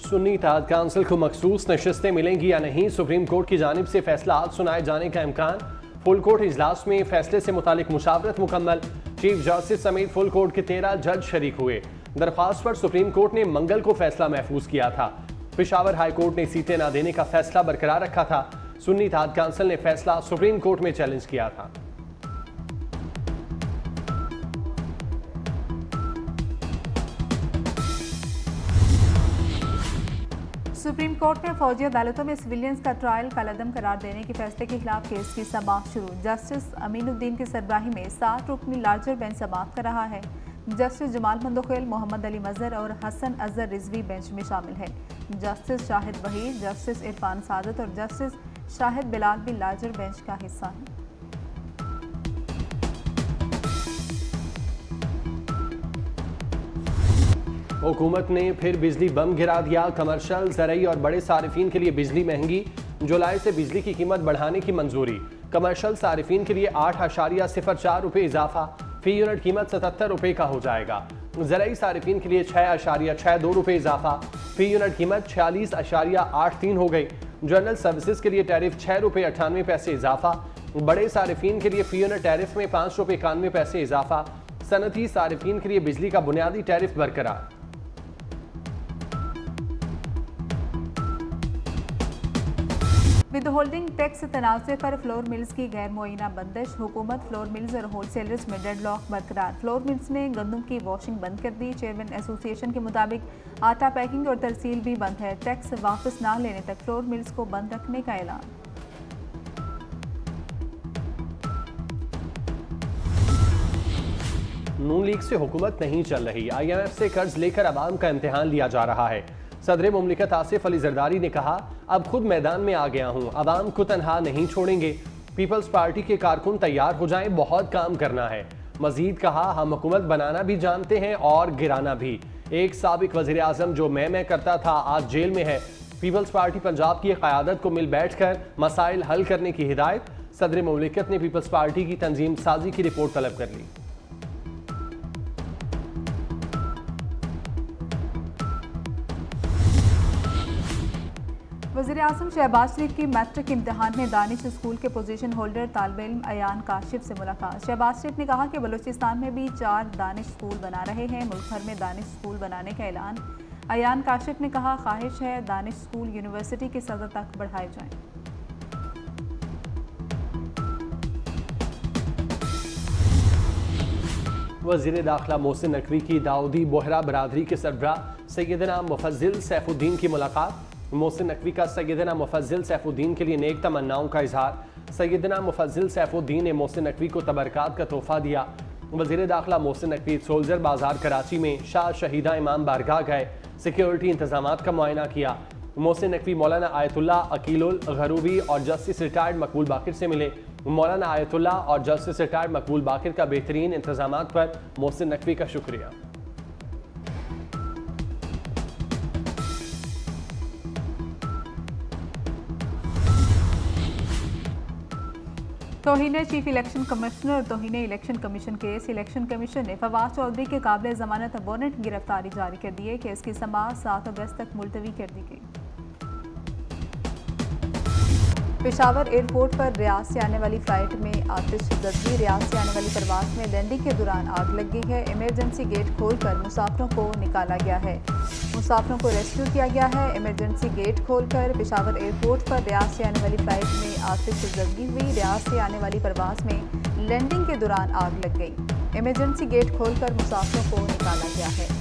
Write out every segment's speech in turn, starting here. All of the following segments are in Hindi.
सुन्नी इत्तेहाद काउंसिल को मखसूस नशिस्तें मिलेंगी या नहीं, सुप्रीम कोर्ट की जानिब से फैसला आज सुनाए जाने का इम्कान। फुल कोर्ट इजलास में फैसले से मुतालिक मुशावरत मुकम्मल। चीफ जस्टिस समेत फुल कोर्ट के 13 जज शरीक हुए। दरख्वास्त पर सुप्रीम कोर्ट ने मंगल को फैसला महफूज किया था। पेशावर हाई कोर्ट ने सीटें न देने का फैसला बरकरार रखा था। सुन्नी इत्तेहाद काउंसिल ने फैसला सुप्रीम कोर्ट में चैलेंज किया था। सुप्रीम कोर्ट ने फौजी अदालतों में सिविलियंस का ट्रायल कलअदम करार देने के फैसले के खिलाफ केस की समाअत शुरू। जस्टिस अमीनुद्दीन की सरबराही में 7 रुकनी लार्जर बेंच समाअत कर रहा है। जस्टिस जमाल मंदोखेल, मोहम्मद अली मजहर और हसन अजहर रिजवी बेंच में शामिल है। जस्टिस शाहिद वहीद, जस्टिस इरफान सादत और जस्टिस शाहिद बिलाल भी लार्जर बेंच का हिस्सा हैं। हुकूमत ने फिर बिजली बम गिरा दिया। कमर्शियल, ज़रई और बड़े सारिफिन के लिए बिजली महंगी। जुलाई से बिजली की कीमत बढ़ाने की मंजूरी। कमर्शियल सारिफिन के लिए 8.04 रुपये इजाफा। फी यूनिट कीमत 77 रुपये का हो जाएगा। ज़रई सारिफिन के लिए 6.62 रुपये इजाफा। फी यूनिट कीमत 46.83 हो गई। जनरल सर्विसेज के लिए टैरिफ 6 रुपये 98 पैसे इजाफा। बड़े सारिफिन के लिए फी यूनिट टैरिफ में 5 रुपये 91 पैसे इजाफा। सनती सारिफिन के लिए बिजली का बुनियादी टैरिफ बरकरार। विद होल्डिंग टैक्स तनाज़े पर फ्लोर मिल्स की गैर मुअय्यना बंदिश। हुकूमत, फ्लोर मिल्स और होलसेलर्स में डेडलॉक बरकरार। फ्लोर मिल्स ने गंदम की वॉशिंग बंद कर दी। चेयरमैन एसोसिएशन के मुताबिक आटा पैकिंग और तरसील भी बंद है। टैक्स वापस ना लेने तक फ्लोर मिल्स को बंद रखने का ऐलान। नून लीग से हुकूमत नहीं चल रही। IMF से कर्ज लेकर अवाम का इम्तिहान लिया जा रहा है। सदर मुमलिकत आसिफ अली जरदारी ने कहा, अब खुद मैदान में आ गया हूँ, अवाम को तनहा नहीं छोड़ेंगे। पीपल्स पार्टी के कारकुन तैयार हो जाएं, बहुत काम करना है। मजीद कहा, हम हुकूमत बनाना भी जानते हैं और गिराना भी। एक साबिक वज़ीर आज़म जो मैं करता था आज जेल में है। पीपल्स पार्टी पंजाब की क़यादत को मिल बैठ कर मसाइल हल करने की हिदायत। सदर मुमलिकत ने पीपल्स पार्टी की तंजीम साजी की रिपोर्ट तलब कर ली। वज़ीर आज़म शहबाज शरीफ की मैट्रिक इम्तिहान में दानिश स्कूल के पोजीशन होल्डर तालिब इल्म अयान काशिफ से मुलाकात। शहबाज शरीफ ने कहा कि बलूचिस्तान में भी 4 दानिश स्कूल बना रहे हैं। मुल्क भर में दानिश स्कूल बनाने का ऐलान। अयान काशिफ ने कहा, ख्वाहिश है दानिश स्कूल यूनिवर्सिटी की सतह तक बढ़ाए जाएं। वज़ीर दाखिला मोहसिन नकवी की दाऊदी बोहरा बरादरी के सरबरा सैयदना मुफज्जिल सैफुद्दीन की मुलाकात। मोहसिन नकवी का सैयदना मुफज्जिल सैफुद्दीन के लिए नेक तमन्नाओं का इजहार। सैयदना मुफज्जिल सैफुद्दीन ने मोहसिन नकवी को तबरकात का तोहफा दिया। वज़ीर दाखिला मोहसिन नकवी सोल्जर बाजार कराची में शाह शहीदा इमाम बारगाह गए। सिक्योरिटी इंतजामात का मुआयना किया। मोहसिन नकवी मौलाना आयतुल्ला अकीलुल गरूबी और जस्टिस रिटायर्ड मकबूल बाकिर से मिले। मौलाना आयतुल्ला और जस्टिस रिटायर्ड मकबूल बाकिर का बेहतरीन इंतजामात पर मोहसिन नकवी का शुक्रिया। तौहीन चीफ इलेक्शन कमिश्नर और तौहीन election commission case. Election commission ने फवाद चौधरी के काबिल जमानत वारंट गिरफ्तारी जारी कर दी है। केस की समाअत 7 अगस्त तक मुलतवी कर दी गई। पेशावर एयरपोर्ट पर रियाद से आने वाली फ्लाइट में आतिशज़दी। रियाद से आने वाली परवाज में लैंडिंग के दौरान आग लग गई है। इमरजेंसी गेट खोलकर मुसाफिरों को निकाला गया है। मुसाफिरों को रेस्क्यू किया गया है। इमरजेंसी गेट खोलकर पेशावर एयरपोर्ट पर रियाद से आने वाली फ्लाइट में आतिशज़दी हुई। रियाद से आने वाली परवाज में लैंडिंग के दौरान आग लग गई। इमरजेंसी गेट खोलकर मुसाफिरों को निकाला गया है।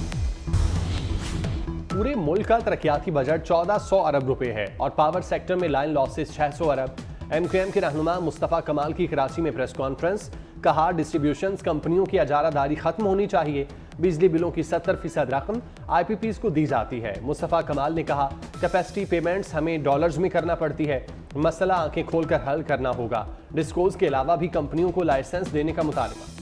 पूरे मुल्क का तरक्याती बजट 1400 अरब रुपए है और पावर सेक्टर में लाइन लॉसेस 600 अरब। MQM के रहनुमा मुस्तफ़ा कमाल की कराची में प्रेस कॉन्फ्रेंस। कहा, डिस्ट्रीब्यूशन कंपनियों की अजारादारी खत्म होनी चाहिए। बिजली बिलों की 70% रकम IPPs को दी जाती है। मुस्तफ़ा कमाल ने कहा, कैपेसिटी पेमेंट्स हमें डॉलर्स में करना पड़ती है। मसला आंखें खोलकर हल करना होगा। डिस्कोज के अलावा भी कंपनियों को लाइसेंस देने का मुतालबा।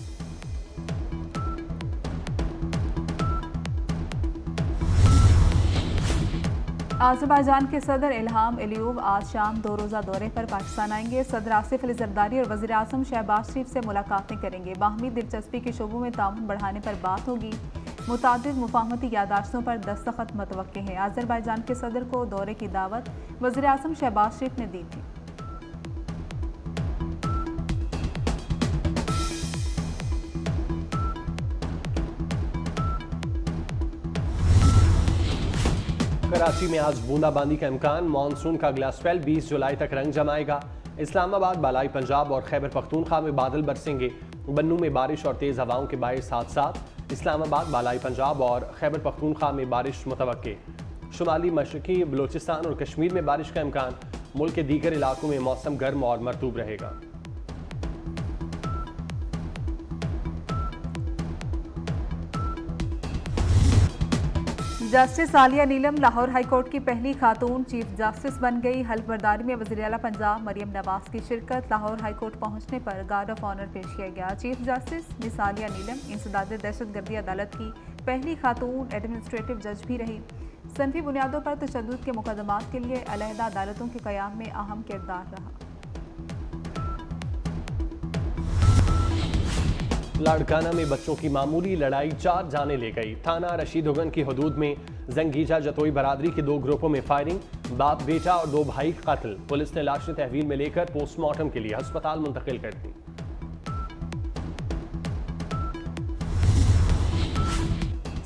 आज़रबाईजान के सदर इल्हाम अलीयूब आज शाम 2 रोज़ा दौरे पर पाकिस्तान आएंगे। सदर आसिफ अली जरदारी और वज़ीर आज़म शहबाज शरीफ से मुलाकातें करेंगे। बाहमी दिलचस्पी के शोबों में ताउन बढ़ाने पर बात होगी। मुतादिद मुफाहमती यादाश्तों पर दस्तखत मतवक्के हैं। अज़रबैजान के सदर को दौरे की दावत वज़ीर आज़म शहबाज शरीफ ने दी थी। कराची में आज बूंदाबांदी का इम्कान। मानसून का अगला स्पेल 20 जुलाई तक रंग जमाएगा। इस्लामाबाद, बालाई पंजाब और खैबर पख्तूनख्वा में बादल बरसेंगे। बन्नू में बारिश और तेज़ हवाओं के बायस साथ इस्लामाबाद, बालाई पंजाब और खैबर पख्तूनख्वा में बारिश मुतवक्के। शुमाली मशरकी बलूचिस्तान और कश्मीर में बारिश का इम्कान। मुल्क के दीगर इलाकों में मौसम गर्म और मरतूब रहेगा। जस्टिस आलिया नीलम लाहौर हाई कोर्ट की पहली खातून चीफ जस्टिस बन गई। हल्फ बर्दारी में वज़ीर आला पंजाब मरियम नवाज की शिरकत। लाहौर हाई कोर्ट पहुंचने पर गार्ड ऑफ ऑनर पेश किया गया। चीफ जस्टिस मिस आलिया नीलम इंसदाद दहशतगर्दी अदालत की पहली खातून एडमिनिस्ट्रेटिव जज भी रही। सनफी बुनियादों पर तशद्दुद के मुकदमात के लिए अलहदा अदालतों के क़याम में अहम किरदार रहा। लाड़काना में बच्चों की मामूली लड़ाई 4 जाने ले गई। थाना रशीदुगन की हदूद में जंगीजा जतोई बरादरी के 2 ग्रुपों में फायरिंग। बाप बेटा और 2 भाई कत्ल। पुलिस ने लाशें तहवील में लेकर पोस्टमार्टम के लिए अस्पताल मुंतकिल कर दी।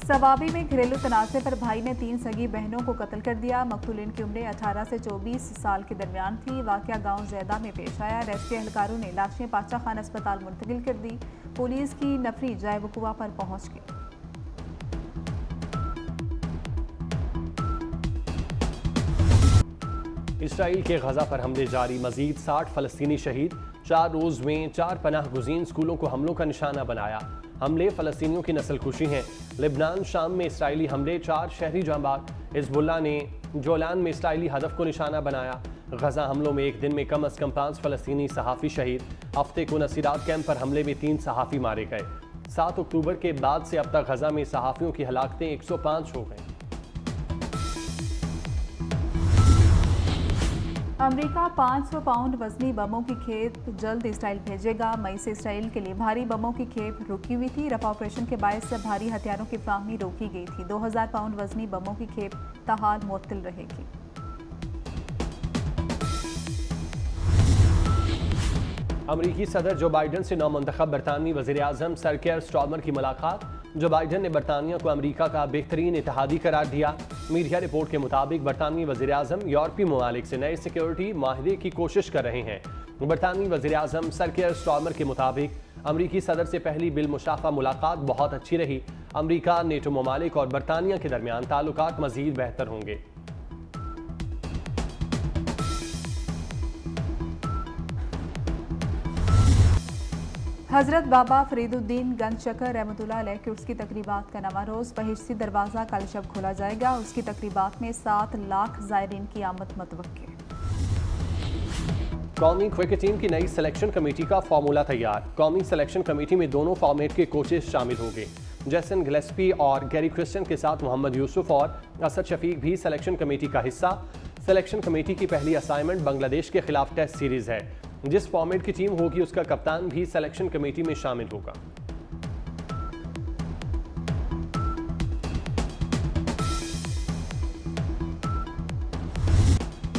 सवाबी में घरेलू तनाज़े पर भाई ने 3 सगी बहनों को कत्ल कर दिया। मकतूलिन की उम्रें 18 से 24 साल के दरमियान थी। वाक़या गांव ज़ैदा में पेश आया। रेस्क्यू एहलकारों ने लाशें पाचा खान अस्पताल मुंतकिल कर दी। पुलिस की नफरी जाए वकुआ पर पहुंच गई। इसराइल के गजा पर हमले जारी। मजीद 60 फलस्तीनी शहीद। 4 रोज में 4 पनाह गुज़ीन स्कूलों को हमलों का निशाना बनाया। हमले फलस्तीनियों की नस्लकुशी हैं। लेबनान शाम में इसराइली हमले, 4 शहरी जांबाज। हिजबुल्लाह ने जोलान में इसराइली हदफ को निशाना बनाया। गजा हमलों में एक दिन में कम अज़ कम 5 फलस्तीनी सहाफ़ी शहीद। हफ्ते को नसीरात कैंप पर हमले में 3 सहाफ़ी मारे गए। 7 अक्टूबर के बाद से अब तक गजा में सहाफ़ियों की हलाकतें 105 हो गई। अमेरिका 500 पाउंड वजनी बमों की खेप जल्द इसराइल भेजेगा। मई से इसराइल के लिए भारी बमों की खेप रुकी हुई थी। रफा ऑपरेशन के बायस भारी हथियारों की फ्राहमी रोकी गई थी। 2000 पाउंड वजनी बमों की खेप ताहाल मुअत्तल रहेगी। अमरीकी सदर जो बाइडन से नौमुंतखब बरतानवी वज़ीर आज़म सर केयर स्टार्मर की मुलाकात। जो बाइडन ने बरतानिया को अमरीका का बेहतरीन इत्तेहादी करार दिया। मीडिया रिपोर्ट के मुताबिक बरतानवी वज़ीर आज़म यूरोपीय ममालिक से नए सिक्योरिटी माहिदे की कोशिश कर रहे हैं। बरतानवी वज़ीर आज़म सर केयर स्टार्मर के मुताबिक अमरीकी सदर से पहली बिलमुशाफ़ा मुलाकात बहुत अच्छी रही। अमरीका, नेटो ममालिक और बरतानिया के दरमियान ताल्लुकात मज़ीद बेहतर होंगे। हज़रत बाबा फरीदुद्दीन गंज शकर रहमतुल्लाह अलैह के उसकी तकरीबात का नवा रोज़। बहिश्ती दरवाज़ा कल शब खोला जाएगा। उसकी तकरीबात में 7 लाख ज़ायरीन की आमद मतवक्के। कौमी क्रिकेट टीम की नई सिलेक्शन कमेटी का फार्मूला तैयार। कौमी सिलेक्शन कमेटी में दोनों फॉर्मेट के कोचेस शामिल होंगे। जैसन गिलेस्पी और गैरी क्रिस्टियन के साथ मोहम्मद यूसुफ और असद शफीक भी सिलेक्शन कमेटी का हिस्सा। सिलेक्शन कमेटी की पहली असाइनमेंट बांग्लादेश के खिलाफ टेस्ट सीरीज है। जिस फॉर्मेट की टीम होगी उसका कप्तान भी सिलेक्शन कमेटी में शामिल होगा।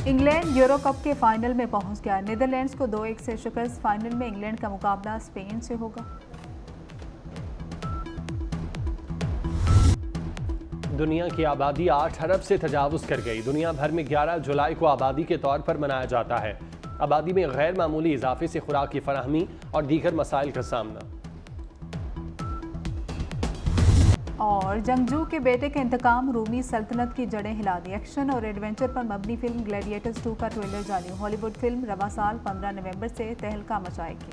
इंग्लैंड यूरो कप के फाइनल में पहुंच गया। नीदरलैंड्स को 2-1 से शिकस्त। फाइनल में इंग्लैंड का मुकाबला स्पेन से होगा। दुनिया की आबादी 8 अरब से तजावुज़ कर गई। दुनिया भर में 11 जुलाई को आबादी के तौर पर मनाया जाता है। आबादी में गैर मामूली इजाफे से खुराक की फराहमी और दीगर मसाइल का सामना। और जंगजू के बेटे का इंतकाम, रूमी सल्तनत की जड़ें हिला दी। एक्शन और एडवेंचर पर मबनी फिल्म ग्लैडिएटर्स 2 का ट्रेलर जारी। हॉलीवुड फिल्म रवा साल 15 नवंबर से तहलका मचाएगी।